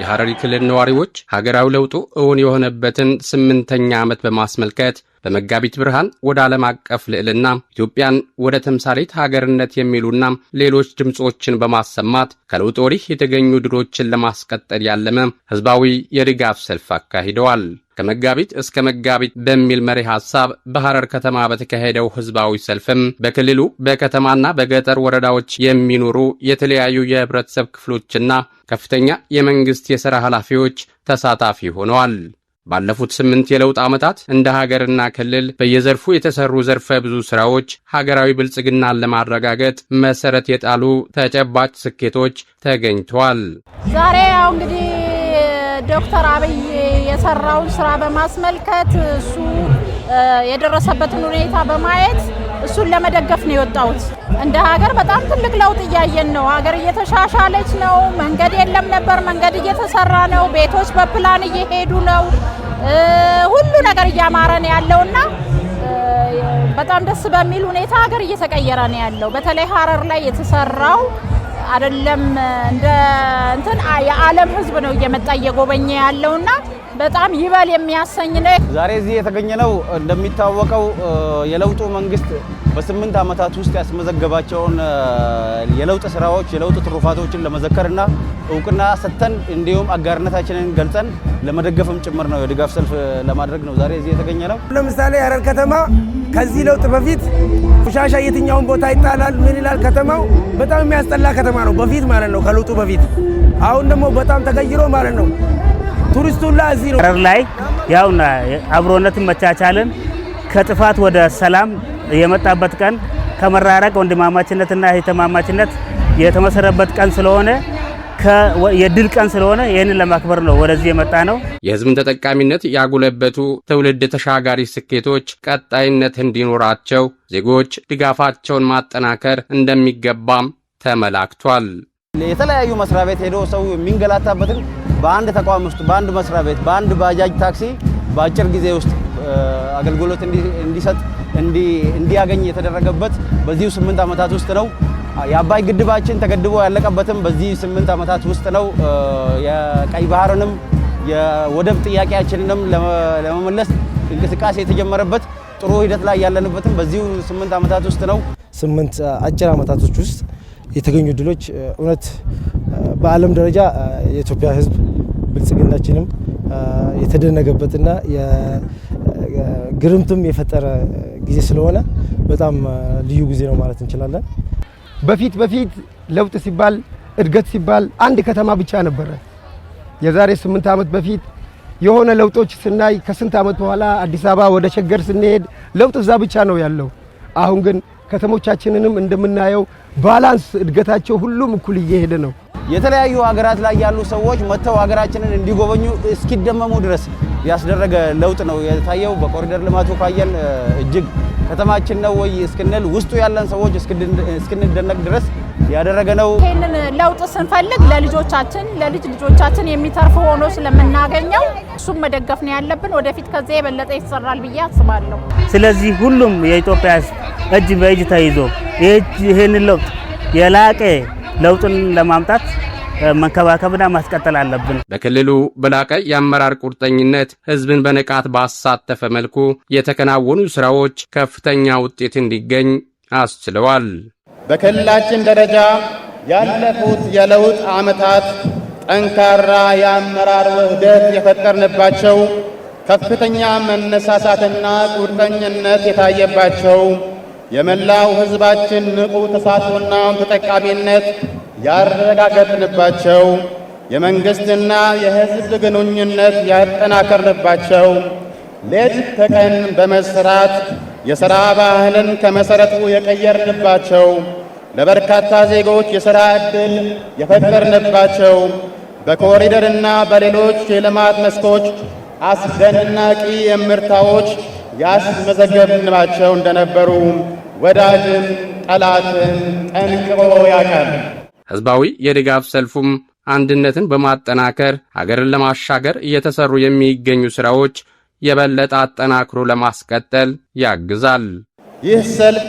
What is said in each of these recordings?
የሐረሪ ክልል ነዋሪዎች ሀገራዊ ለውጡ እውን የሆነበትን 8ኛ ዓመት በማስመልከት በመጋቢት ብርሃን ወደ ዓለም አቀፍ ልዕልና ኢትዮጵያን ወደ ተምሳሌት ሀገርነት የሚሉና ሌሎች ድምጾችን በማሰማት ከለውጡ ወዲህ የተገኙ ድሎችን ለማስቀጠል ያለመ ህዝባዊ የድጋፍ ሰልፍ አካሂደዋል። ከመጋቢት እስከ መጋቢት በሚል መሪ ሐሳብ በሐረር ከተማ በተካሄደው ህዝባዊ ሰልፍም በክልሉ በከተማና በገጠር ወረዳዎች የሚኖሩ የተለያዩ የህብረተሰብ ክፍሎችና ከፍተኛ የመንግስት የሥራ ኃላፊዎች ተሳታፊ ሆነዋል። ባለፉት 8 የለውጥ ዓመታት እንደ ሀገርና ክልል በየዘርፉ የተሰሩ ዘርፈ ብዙ ሥራዎች ሀገራዊ ብልጽግናን ለማረጋገጥ መሰረት የጣሉ ተጨባጭ ስኬቶች ተገኝተዋል። ዛሬ ያው እንግዲህ ዶክተር አብይ የሰራውን ስራ በማስመልከት እሱ የደረሰበትን ሁኔታ በማየት እሱን ለመደገፍ ነው የወጣሁት። እንደ ሀገር በጣም ትልቅ ለውጥ እያየን ነው። ሀገር እየተሻሻለች ነው። መንገድ የለም ነበር፣ መንገድ እየተሰራ ነው። ቤቶች በፕላን እየሄዱ ነው። ሁሉ ነገር እያማረ ነው ያለውና በጣም ደስ በሚል ሁኔታ ሀገር እየተቀየረ ነው ያለው። በተለይ ሐረር ላይ የተሰራው አይደለም እንደ እንትን የዓለም ህዝብ ነው እየመጣ እየጎበኘ ያለውና በጣም ይበል የሚያሰኝ ነው። ዛሬ እዚህ የተገኘነው እንደሚታወቀው የለውጡ መንግስት በ8 ዓመታት ውስጥ ያስመዘገባቸውን የለውጥ ስራዎች የለውጥ ትሩፋቶችን ለመዘከርና እውቅና ሰጥተን እንዲሁም አጋርነታችንን ገልጸን ለመደገፍም ጭምር ነው የድጋፍ ሰልፍ ለማድረግ ነው ዛሬ እዚህ የተገኘነው። ለምሳሌ ሐረር ከተማ ከዚህ ለውጥ በፊት ቆሻሻ የትኛውን ቦታ ይጣላል ምን ይላል፣ ከተማው በጣም የሚያስጠላ ከተማ ነው በፊት ማለት ነው ከለውጡ በፊት። አሁን ደግሞ በጣም ተቀይሮ ማለት ነው ቱሪስቱላ እዚህ ነው። ሐረር ላይ ያውና አብሮነትን መቻቻልን ከጥፋት ወደ ሰላም የመጣበት ቀን ከመራራቅ ወንድማማችነትና እህትማማችነት የተመሰረበት ቀን ስለሆነ የድል ቀን ስለሆነ ይህንን ለማክበር ነው ወደዚህ የመጣ ነው። የህዝብን ተጠቃሚነት ያጎለበቱ ትውልድ ተሻጋሪ ስኬቶች ቀጣይነት እንዲኖራቸው ዜጎች ድጋፋቸውን ማጠናከር እንደሚገባም ተመላክቷል። የተለያዩ መስሪያ ቤት ሄዶ ሰው የሚንገላታበትን በአንድ ተቋም ውስጥ በአንድ መስሪያ ቤት በአንድ ባጃጅ ታክሲ በአጭር ጊዜ ውስጥ አገልግሎት እንዲያገኝ የተደረገበት በዚህ 8 ዓመታት ውስጥ ነው። የአባይ ግድባችን ተገድቦ ያለቀበትም በዚህ 8 ዓመታት ውስጥ ነው። የቀይ ባህርንም የወደብ ጥያቄያችንንም ለመመለስ እንቅስቃሴ የተጀመረበት ጥሩ ሂደት ላይ ያለንበትም በዚህ 8 ዓመታት ውስጥ ነው። 8 አጭር ዓመታቶች ውስጥ የተገኙ ድሎች እውነት በዓለም ደረጃ የኢትዮጵያ ህዝብ ብልጽግናችንም የተደነገበትና ግርምትም የፈጠረ ጊዜ ስለሆነ በጣም ልዩ ጊዜ ነው ማለት እንችላለን። በፊት ለውጥ ሲባል እድገት ሲባል አንድ ከተማ ብቻ ነበረ። የዛሬ 8 ዓመት በፊት የሆነ ለውጦች ስናይ ከስንት ዓመት በኋላ አዲስ አበባ ወደ ሸገር ስንሄድ ለውጥ እዛ ብቻ ነው ያለው። አሁን ግን ከተሞቻችንንም እንደምናየው ባላንስ እድገታቸው ሁሉም እኩል እየሄደ ነው። የተለያዩ ሀገራት ላይ ያሉ ሰዎች መተው ሀገራችንን እንዲጎበኙ እስኪደመሙ ድረስ ያስደረገ ለውጥ ነው የታየው። በኮሪደር ልማቱ ካየን እጅግ ከተማችን ነው ወይ እስክንል ውስጡ ያለን ሰዎች እስክንደነቅ ድረስ ያደረገ ነው። ይሄንን ለውጥ ስንፈልግ ለልጅ ልጆቻችን የሚተርፍ ሆኖ ስለምናገኘው እሱም መደገፍ ነው ያለብን። ወደፊት ከዚህ የበለጠ ይሰራል ብዬ አስባለሁ። ስለዚህ ሁሉም የኢትዮጵያ እጅ በእጅ ተይዞ ይሄንን ለውጥ የላቀ ለውጥን ለማምጣት መንከባከብና ማስቀጠል አለብን። በክልሉ በላቀ የአመራር ቁርጠኝነት ህዝብን በንቃት ባሳተፈ መልኩ የተከናወኑ ስራዎች ከፍተኛ ውጤት እንዲገኝ አስችለዋል። በክልላችን ደረጃ ያለፉት የለውጥ ዓመታት ጠንካራ የአመራር ውህደት የፈጠርንባቸው፣ ከፍተኛ መነሳሳትና ቁርጠኝነት የታየባቸው፣ የመላው ህዝባችን ንቁ ተሳትፎና ተጠቃሚነት ያረጋገጥንባቸው፣ የመንግስትና የህዝብ ግንኙነት ያጠናከርንባቸው፣ ሌት ተቀን በመስራት የሥራ ባህልን ከመሠረቱ የቀየርንባቸው፣ ለበርካታ ዜጎች የሥራ ዕድል የፈጠርንባቸው፣ በኮሪደርና በሌሎች የልማት መስኮች አስደናቂ እምርታዎች ያስመዘገብንባቸው እንደነበሩ ወዳጅም ጠላትን ጠንቅቆ ያውቃል። ህዝባዊ የድጋፍ ሰልፉም አንድነትን በማጠናከር ሀገርን ለማሻገር እየተሰሩ የሚገኙ ስራዎች የበለጠ አጠናክሮ ለማስቀጠል ያግዛል። ይህ ሰልፍ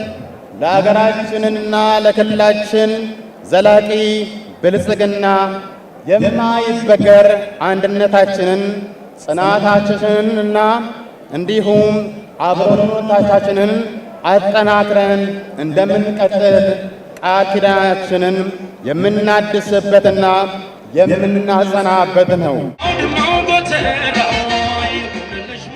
ለሀገራችንና ለክልላችን ዘላቂ ብልጽግና የማይበገር አንድነታችንን ጽናታችንንና እንዲሁም አብሮነታችንን አጠናክረን እንደምንቀጥል ቃል ኪዳናችንን የምናድስበትና የምናጸናበት ነው።